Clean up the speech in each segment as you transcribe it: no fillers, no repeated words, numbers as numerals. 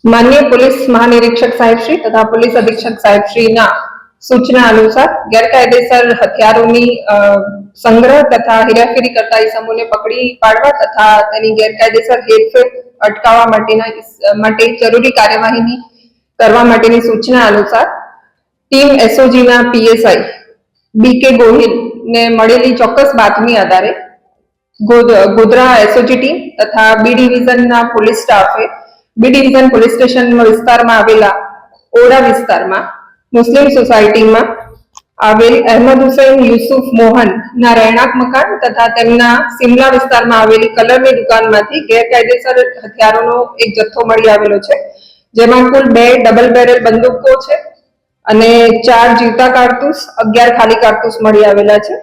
माननीय पुलिस महानिरीक्षक साहेब श्री तथा पुलिस अधीक्षक साहेब श्रीना सूचना अनुसार गैरकायदेसर हथियारोनी संग्रह तथा हेराफेरी करता ઈસમોને પકડી પાડવા તથા તેની ગેરકાયદેસર હેરફેર અટકાવવા માટે જરૂરી કાર્યવાહી કરવા માટેની સૂચના અનુસાર ટીમ એસઓજીના પીએસઆઈ બીકે ગોહિલ ને મળેલી ચોક્કસ બાતમી આધારે ગોધરા એસઓજી ટીમ તથા બી ડિવિઝનના પોલીસ સ્ટાફે બી ડિવિઝન પોલીસ સ્ટેશન વિસ્તારમાં આવેલા ઓડા વિસ્તારમાં મુસ્લિમ સોસાયટીમાં આવેલ અહેમદ હુસૈન યુસુફ મોહન ના રહેણાંક મકાન તથા તેમના સિમલા વિસ્તારમાં આવેલી કલરની દુકાનમાંથી ગેરકાયદેસર હથિયારોનો એક જથ્થો મળી આવેલો છે, જેમાં કુલ 2 ડબલ બેરલ બંદૂકો છે અને 4 જીવતા કારતૂસ 11 ખાલી કારતૂસ મળી આવેલા છે।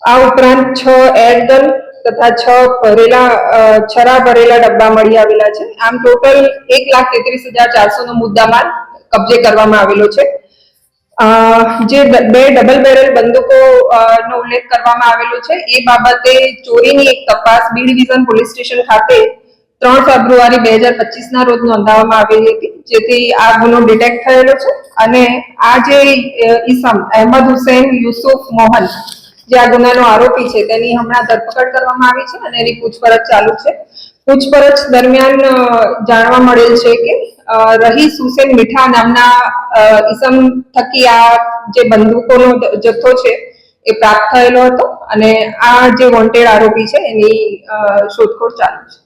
આ ઉપરાંત 6 એરગન તથા 6 છરા ભરેલા ડબ્બા મળી આવેલા છે। આમ ટોટલ 1,33,400 નો મુદ્દામાલ કબજે કરવામાં આવેલો છે। જે 2 ડબલ બેરલ બંદૂકો નો ઉલ્લેખ કરવામાં આવેલો છે એ બાબતે ચોરીની એક તપાસ બી ડિવિઝન પોલીસ સ્ટેશન ખાતે 3 ફેબ્રુઆરી 2025 ના રોજ નોંધાવવામાં આવેલી હતી, જેથી આ ગુનો ડિટેક્ટ થયેલો છે અને આ જે ઈસમ અહેમદ હુસૈન યુસુફ મોહન જે આ ગુનાનો આરોપી છે તેની હમણાં ધરપકડ કરવામાં આવી છે અને એની પૂછપરછ ચાલુ છે। પૂછપરછ દરમિયાન જાણવા મળેલ છે કે રહીસ હુસેન મીઠા નામના ઈસમ થકી આ જે બંદૂકોનો જથ્થો છે એ પ્રાપ્ત થયેલો હતો અને આ જે વોન્ટેડ આરોપી છે એની શોધખોળ ચાલુ છે।